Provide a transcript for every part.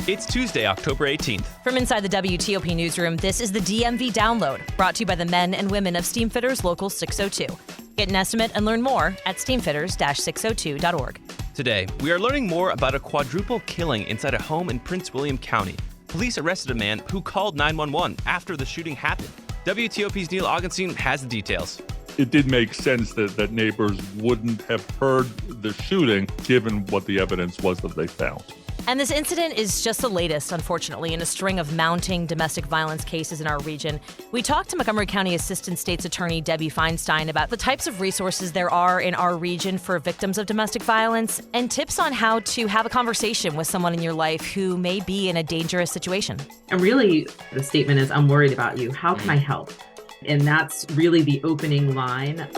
It's Tuesday, October 18th. From inside the WTOP newsroom, this is the DMV Download, brought to you by the men and women of Steamfitters Local 602. Get an estimate and learn more at steamfitters-602.org. Today, we are learning more about a quadruple killing inside a home in Prince William County. Police arrested a man who called 911 after the shooting happened. WTOP's Neal Augenstein has the details. It did make sense that neighbors wouldn't have heard the shooting, given what the evidence was that they found. And this incident is just the latest, unfortunately, in a string of mounting domestic violence cases in our region. We talked to Montgomery County Assistant State's Attorney Debbie Feinstein about the types of resources there are in our region for victims of domestic violence and tips on how to have a conversation with someone in your life who may be in a dangerous situation. And really, the statement is, I'm worried about you. How can I help? And that's really the opening line.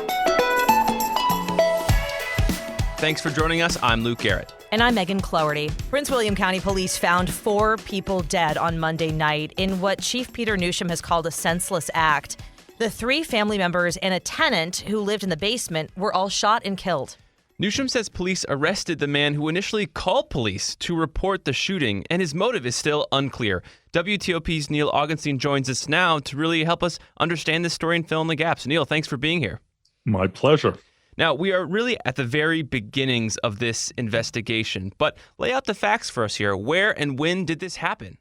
Thanks for joining us. I'm Luke Garrett. And I'm Megan Cloherty. Prince William County Police found 4 people dead on Monday night in what Chief Peter Newsham has called a senseless act. The 3 family members and a tenant who lived in the basement were all shot and killed. Newsham says police arrested the man who initially called police to report the shooting, and his motive is still unclear. WTOP's Neal Augenstein joins us now to really help us understand this story and fill in the gaps. Neal, thanks for being here. My pleasure. Now, we are really at the very beginnings of this investigation, but lay out the facts for us here. Where and when did this happen?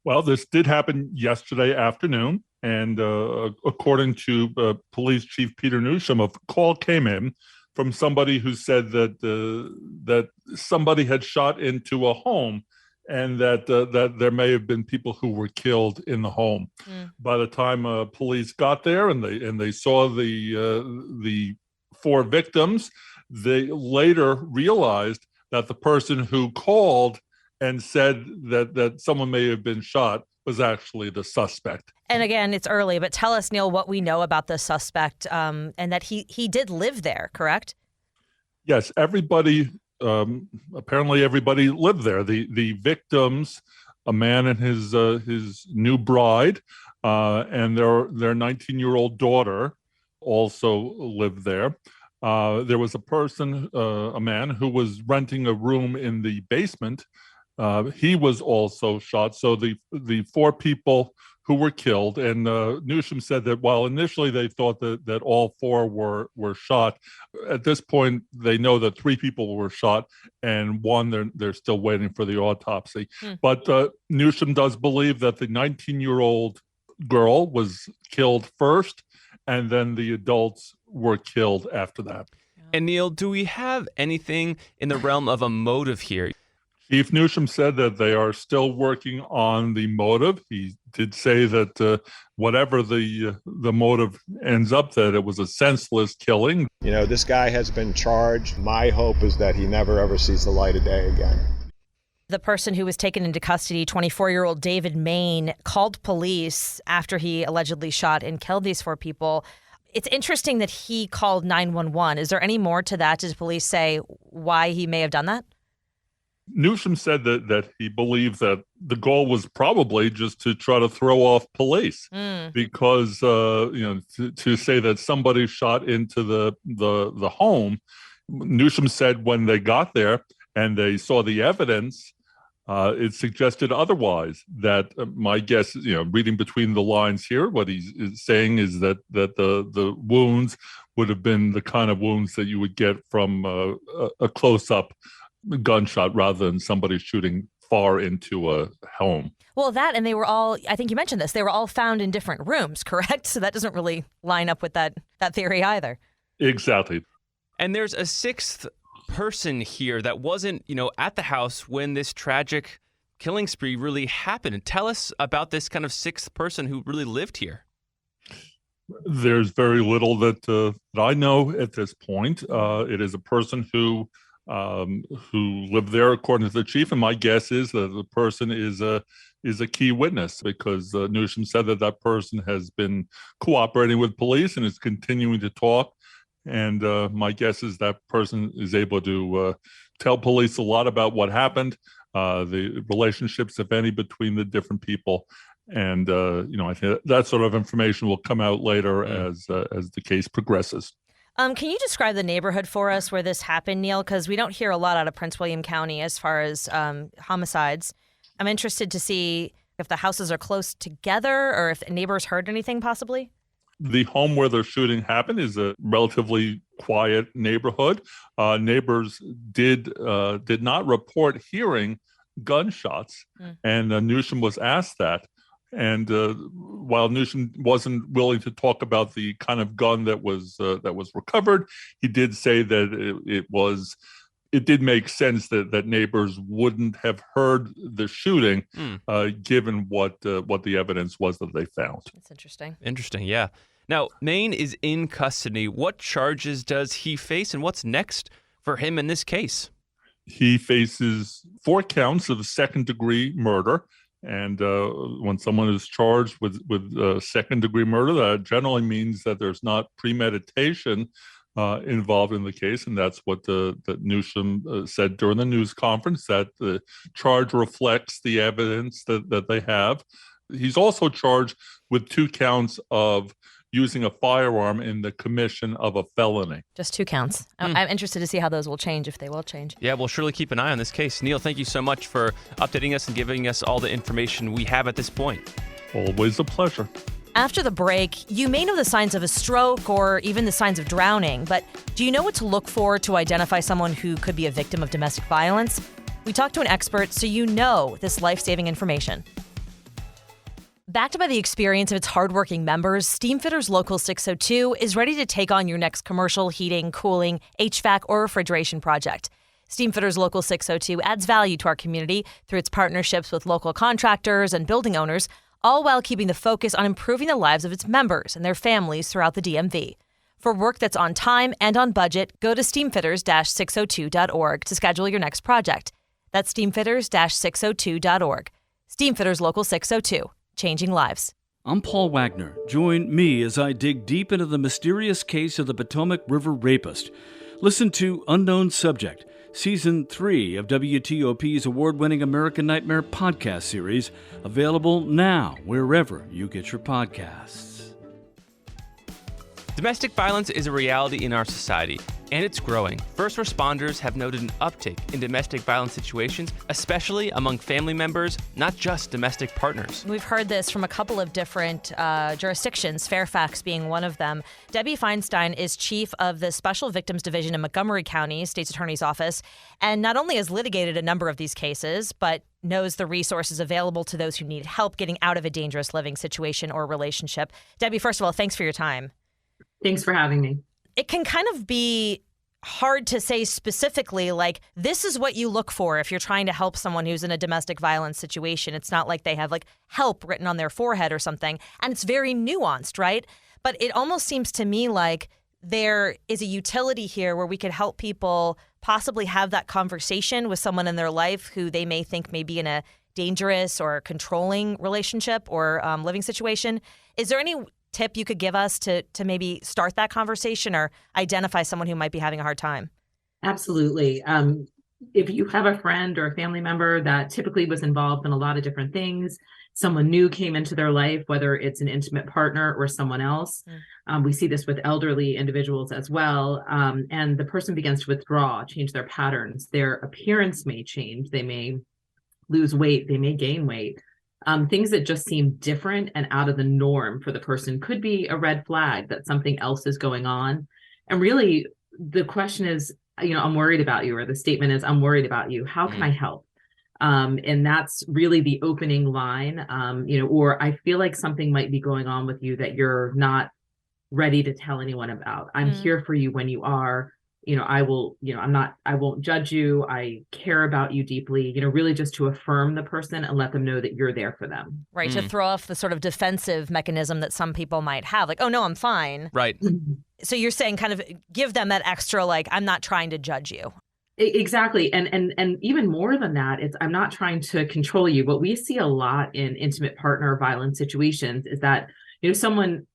Well, this did happen yesterday afternoon, and according to Police Chief Peter Newsham, a call came in from somebody who said that somebody had shot into a home and that there may have been people who were killed in the home. By the time police got there and they saw the 4 victims, they later realized that the person who called and said that someone may have been shot was actually the suspect. And again, it's early, but tell us, Neal, what we know about the suspect and that he did live there, correct? Yes, everybody, apparently everybody lived there. The victims, a man and his new bride, and their 19-year-old daughter also lived there. There was a person, a man who was renting a room in the basement. He was also shot. So the 4 people who were killed, and Newsham said that while initially they thought that all 4 were shot, at this point they know that 3 people were shot, and 1 they're still waiting for the autopsy. But Newsham does believe that the 19-year-old girl was killed first, and then the adults were killed after that. And Neal, do we have anything in the realm of a motive here? Chief Newsham said that they are still working on the motive. He did say that whatever the motive ends up, that it was a senseless killing. You know, this guy has been charged. My hope is that he never, ever sees the light of day again. The person who was taken into custody, 24-year-old David Main, called police after he allegedly shot and killed these 4 people. It's interesting that he called 911. Is there any more to that? Does police say why he may have done that? Newsham said that he believed that the goal was probably just to try to throw off police because, to say that somebody shot into the home. Newsham said when they got there and they saw the evidence, it suggested otherwise. That my guess, reading between the lines here, what he's saying is that the wounds would have been the kind of wounds that you would get from a close-up gunshot rather than somebody shooting far into a home. Well, that, and they were all, I think you mentioned this, they were all found in different rooms, correct? So that doesn't really line up with that theory either. Exactly. And there's a 6th person here that wasn't, at the house when this tragic killing spree really happened. Tell us about this kind of 6th person who really lived here. There's very little that I know at this point. It is a person who lived there, according to the chief, and my guess is that the person is a key witness because Newsham said that person has been cooperating with police and is continuing to talk. And my guess is that person is able to tell police a lot about what happened, the relationships, if any, between the different people. And, I think that sort of information will come out later as the case progresses. Can you describe the neighborhood for us where this happened, Neal? Because we don't hear a lot out of Prince William County as far as homicides. I'm interested to see if the houses are close together or if neighbors heard anything possibly. The home where the shooting happened is a relatively quiet neighborhood. Neighbors did not report hearing gunshots, and Newsom was asked that. And while Newsom wasn't willing to talk about the kind of gun that was recovered, he did say that it did make sense that neighbors wouldn't have heard the shooting, given what the evidence was that they found. That's interesting. Interesting, yeah. Now, Maine is in custody. What charges does he face, and what's next for him in this case? He faces 4 counts of second-degree murder. And when someone is charged with second-degree murder, that generally means that there's not premeditation involved in the case, and that's what that Newsom said during the news conference, that the charge reflects the evidence that they have. He's also charged with 2 counts of using a firearm in the commission of a felony. Just 2 counts. I'm interested to see how those will change, if they will change. Yeah, we'll surely keep an eye on this case. Neal, thank you so much for updating us and giving us all the information we have at this point. Always a pleasure. After the break, you may know the signs of a stroke or even the signs of drowning, but do you know what to look for to identify someone who could be a victim of domestic violence? We talked to an expert so you know this life-saving information. Backed by the experience of its hardworking members, Steamfitters Local 602 is ready to take on your next commercial, heating, cooling, HVAC, or refrigeration project. Steamfitters Local 602 adds value to our community through its partnerships with local contractors and building owners, all while keeping the focus on improving the lives of its members and their families throughout the DMV. For work that's on time and on budget, go to steamfitters-602.org to schedule your next project. That's steamfitters-602.org. Steamfitters Local 602. Changing lives. I'm Paul Wagner. Join me as I dig deep into the mysterious case of the Potomac River rapist. Listen to Unknown Subject, Season 3 of WTOP's award-winning American Nightmare podcast series, available now wherever you get your podcasts. Domestic violence is a reality in our society, and it's growing. First responders have noted an uptick in domestic violence situations, especially among family members, not just domestic partners. We've heard this from a couple of different jurisdictions, Fairfax being one of them. Debbie Feinstein is chief of the Special Victims Division in Montgomery County, State's Attorney's Office, and not only has litigated a number of these cases, but knows the resources available to those who need help getting out of a dangerous living situation or relationship. Debbie, first of all, thanks for your time. Thanks for having me. It can kind of be hard to say specifically, like, this is what you look for if you're trying to help someone who's in a domestic violence situation. It's not like they have like help written on their forehead or something. And it's very nuanced, right? But it almost seems to me like there is a utility here where we could help people possibly have that conversation with someone in their life who they may think may be in a dangerous or controlling relationship or living situation. Is there any tip you could give us to maybe start that conversation or identify someone who might be having a hard time? Absolutely. If you have a friend or a family member that typically was involved in a lot of different things, someone new came into their life, whether it's an intimate partner or someone else. We see this with elderly individuals as well. And the person begins to withdraw, change their patterns. Their appearance may change. They may lose weight. They may gain weight. Things that just seem different and out of the norm for the person could be a red flag that something else is going on. And really, the question is, I'm worried about you, or the statement is, I'm worried about you. How can I help? And that's really the opening line, or I feel like something might be going on with you that you're not ready to tell anyone about. I'm here for you when you are. I won't judge you. I care about you deeply, really just to affirm the person and let them know that you're there for them. Right. To throw off the sort of defensive mechanism that some people might have, like, oh, no, I'm fine. Right. So you're saying kind of give them that extra, like, I'm not trying to judge you. Exactly. And even more than that, it's, I'm not trying to control you. What we see a lot in intimate partner violence situations is that, someone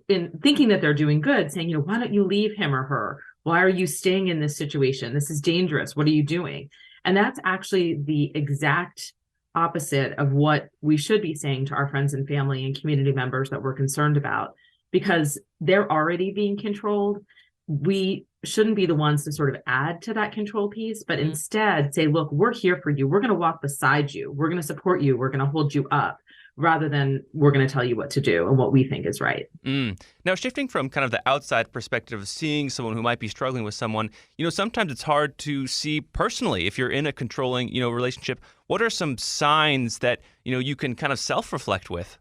in thinking that they're doing good, saying, why don't you leave him or her? Why are you staying in this situation? This is dangerous. What are you doing? And that's actually the exact opposite of what we should be saying to our friends and family and community members that we're concerned about, because they're already being controlled. We shouldn't be the ones to sort of add to that control piece, but instead say, look, we're here for you. We're going to walk beside you. We're going to support you. We're going to hold you up, rather than we're going to tell you what to do and what we think is right. Now, shifting from kind of the outside perspective of seeing someone who might be struggling with someone, sometimes it's hard to see personally if you're in a controlling, relationship. What are some signs that, you can kind of self-reflect with?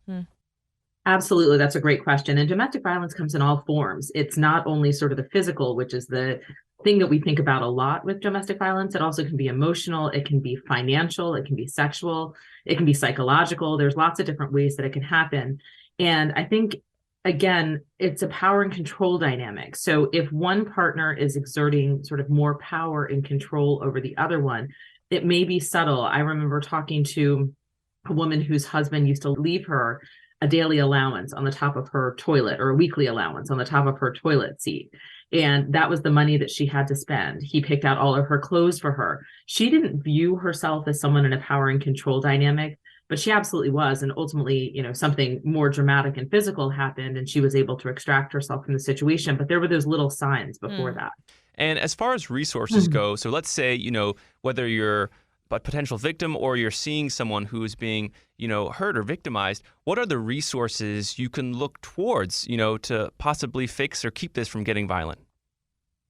Absolutely. That's a great question. And domestic violence comes in all forms. It's not only sort of the physical, which is the thing that we think about a lot with domestic violence. It also can be emotional. It can be financial. It can be sexual. It can be psychological. There's lots of different ways that it can happen. And I think, again, it's a power and control dynamic. So if one partner is exerting sort of more power and control over the other one, it may be subtle. I remember talking to a woman whose husband used to leave her a daily allowance on the top of her toilet, or a weekly allowance on the top of her toilet seat. And that was the money that she had to spend. He picked out all of her clothes for her. She didn't view herself as someone in a power and control dynamic, but she absolutely was. And ultimately, something more dramatic and physical happened, and she was able to extract herself from the situation. But there were those little signs before that. And as far as resources go, so let's say, whether you're a potential victim or you're seeing someone who is being, hurt or victimized, what are the resources you can look towards, to possibly fix or keep this from getting violent?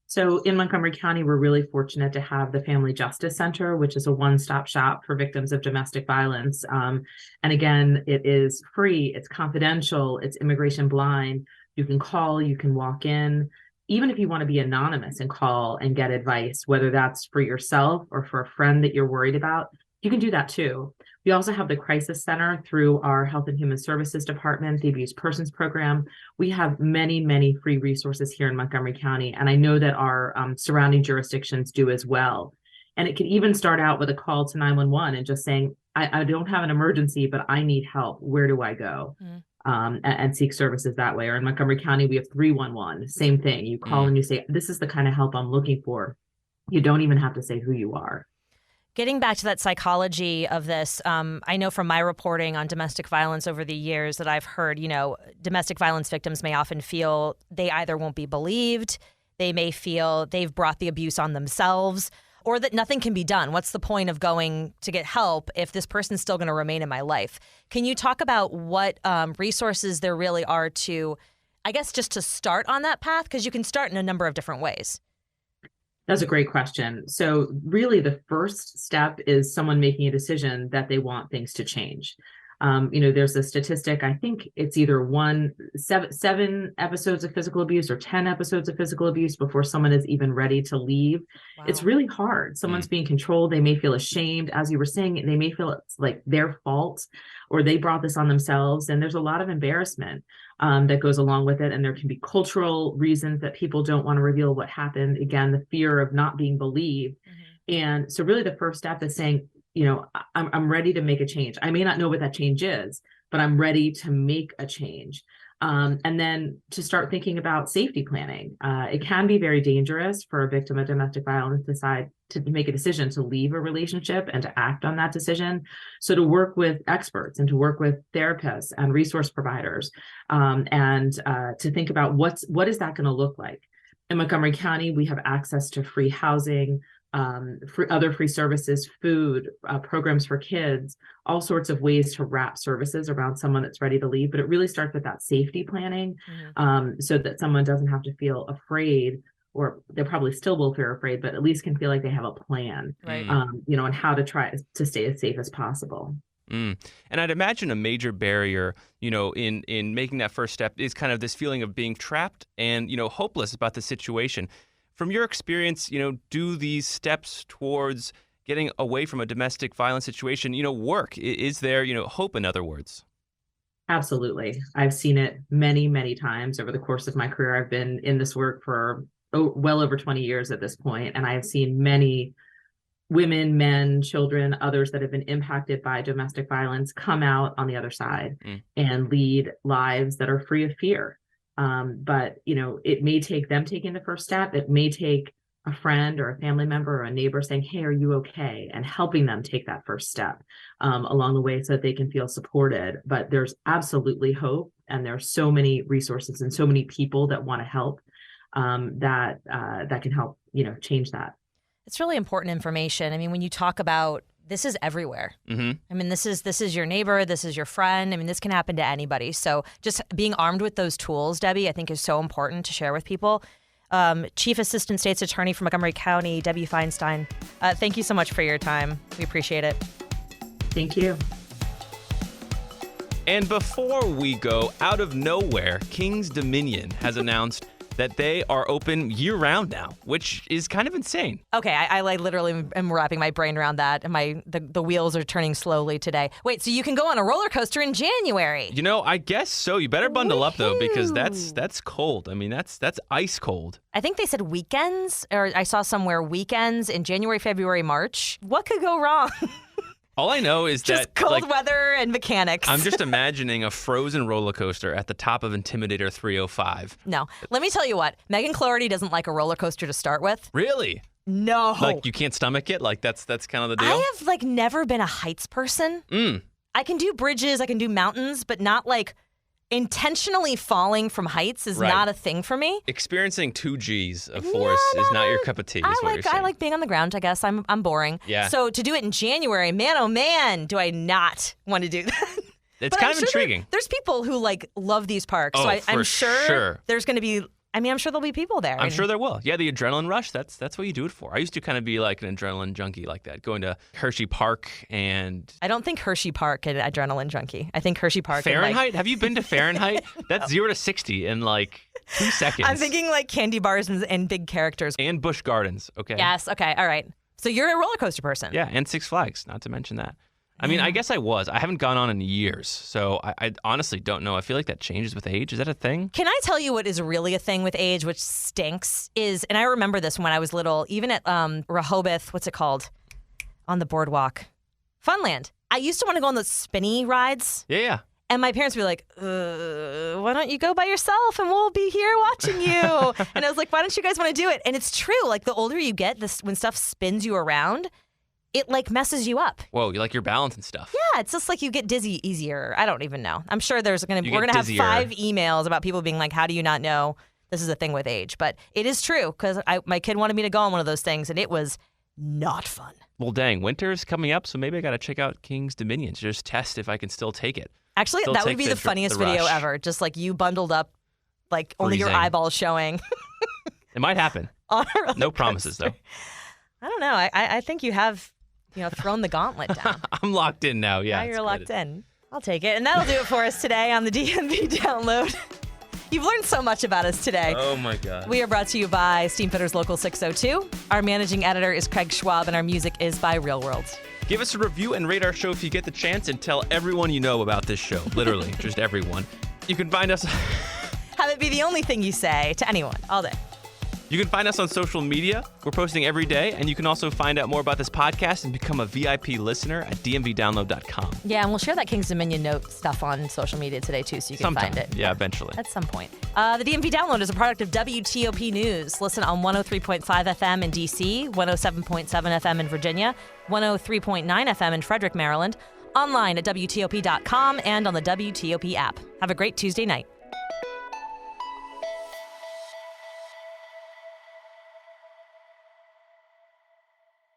So in Montgomery County, we're really fortunate to have the Family Justice Center, which is a one-stop shop for victims of domestic violence. And again, it is free, it's confidential, it's immigration blind. You can call, you can walk in. Even if you want to be anonymous and call and get advice, whether that's for yourself or for a friend that you're worried about, you can do that too. We also have the Crisis Center through our Health and Human Services Department, the Abused Persons Program. We have many, many free resources here in Montgomery County, and I know that our surrounding jurisdictions do as well. And it can even start out with a call to 911 and just saying, I don't have an emergency, but I need help. Where do I go? And seek services that way. Or in Montgomery County, we have 311. Same thing. You call and you say, this is the kind of help I'm looking for. You don't even have to say who you are. Getting back to that psychology of this, I know from my reporting on domestic violence over the years that I've heard, domestic violence victims may often feel they either won't be believed, they may feel they've brought the abuse on themselves, or that nothing can be done. What's the point of going to get help if this person's still going to remain in my life? Can you talk about what resources there really are to, I guess, just to start on that path? Because you can start in a number of different ways. That's a great question. So really the first step is someone making a decision that they want things to change. There's a statistic, I think it's either seven episodes of physical abuse or 10 episodes of physical abuse before someone is even ready to leave. Wow. It's really hard. Someone's being controlled. They may feel ashamed. As you were saying, they may feel it's like their fault or they brought this on themselves. And there's a lot of embarrassment that goes along with it. And there can be cultural reasons that people don't want to reveal what happened. Again, the fear of not being believed. And so really the first step is saying, I'm ready to make a change. I may not know what that change is, but I'm ready to make a change. And then to start thinking about safety planning. It can be very dangerous for a victim of domestic violence to decide to make a decision to leave a relationship and to act on that decision. So to work with experts and to work with therapists and resource providers, and to think about what is that going to look like. In Montgomery County, we have access to free housing, for other free services, food, programs for kids, all sorts of ways to wrap services around someone that's ready to leave. But it really starts with that safety planning, so that someone doesn't have to feel afraid, or they probably still will feel afraid, but at least can feel like they have a plan, right. And how to try to stay as safe as possible. And I'd imagine a major barrier, in making that first step is kind of this feeling of being trapped and, hopeless about the situation. From your experience, do these steps towards getting away from a domestic violence situation, work? Is there, hope, in other words? Absolutely. I've seen it many, many times over the course of my career. I've been in this work for well over 20 years at this point, and I have seen many women, men, children, others that have been impacted by domestic violence come out on the other side and lead lives that are free of fear. But, it may take them taking the first step. It may take a friend or a family member or a neighbor saying, hey, are you okay? And helping them take that first step along the way so that they can feel supported. But there's absolutely hope. And there are so many resources and so many people that want to help. that can help, change that. It's really important information. I mean, when you talk about this is everywhere. Mm-hmm. I mean, this is your neighbor. This is your friend. I mean, this can happen to anybody. So just being armed with those tools, Debbie, I think is so important to share with people. Chief Assistant State's Attorney for Montgomery County, Debbie Feinstein, thank you so much for your time. We appreciate it. Thank you. And before we go, out of nowhere, King's Dominion has announced that they are open year-round now, which is kind of insane. Okay, I literally am wrapping my brain around that, and the wheels are turning slowly today. Wait, so you can go on a roller coaster in January? I guess so. You better bundle up though, because that's cold. I mean, that's ice cold. I think they said weekends, or I saw somewhere weekends in January, February, March. What could go wrong? All I know is just that cold weather and mechanics. I'm just imagining a frozen roller coaster at the top of Intimidator 305. No. Let me tell you what. Megan Clarity doesn't like a roller coaster to start with. Really? No. Like you can't stomach it? Like that's kind of the deal? I have never been a heights person. I can do bridges, I can do mountains, but not intentionally falling from heights is not a thing for me. Experiencing 2 Gs of force is not your cup of tea. I like being on the ground. I guess I'm boring. Yeah. So to do it in January, man, oh man, do I not want to do that? It's kind of intriguing. There's people who love these parks. Oh, so I'm sure there's going to be. I mean, I'm sure there'll be people there. I'm sure there will. Yeah, the adrenaline rush, that's what you do it for. I used to kind of be like an adrenaline junkie like that, going to Hershey Park and... I don't think Hershey Park an adrenaline junkie. I think Hershey Park... Fahrenheit? Have you been to Fahrenheit? That's 0 to 60 in 2 seconds. I'm thinking candy bars and big characters. And Busch Gardens, okay? Yes, okay, all right. So you're a roller coaster person. Yeah, and Six Flags, not to mention that. I mean, I guess I was. I haven't gone on in years, so I honestly don't know. I feel like that changes with age. Is that a thing? Can I tell you what is really a thing with age, which stinks, and I remember this when I was little, even at Rehoboth, what's it called? On the boardwalk. Funland. I used to want to go on those spinny rides. Yeah. And my parents would be like, why don't you go by yourself and we'll be here watching you? And I was like, why don't you guys want to do it? And it's true. The older you get, when stuff spins you around, it messes you up. Whoa, you like your balance and stuff. Yeah, it's just you get dizzy easier. I don't even know. I'm sure we're gonna have 5 emails about people being like, how do you not know this is a thing with age? But it is true, because my kid wanted me to go on one of those things, and it was not fun. Well, dang, winter's coming up, so maybe I got to check out King's Dominion to just test if I can still take it. Actually, that would be the funniest video ever. Just you bundled up, only your eyeballs showing. It might happen. No promises, though. I don't know. I think you have... thrown the gauntlet down. I'm locked in now, yeah. Now you're locked in. I'll take it. And that'll do it for us today on the DMV Download. You've learned so much about us today. Oh, my God. We are brought to you by Steamfitters Local 602. Our managing editor is Craig Schwab, and our music is by Real World. Give us a review and rate our show if you get the chance, and tell everyone you know about this show. Literally, just everyone. You can find us... Have it be the only thing you say to anyone all day. You can find us on social media. We're posting every day, and you can also find out more about this podcast and become a VIP listener at dmvdownload.com. Yeah, and we'll share that King's Dominion note stuff on social media today, too, so you can find it. Yeah, eventually. At some point. The DMV Download is a product of WTOP News. Listen on 103.5 FM in D.C., 107.7 FM in Virginia, 103.9 FM in Frederick, Maryland, online at WTOP.com and on the WTOP app. Have a great Tuesday night.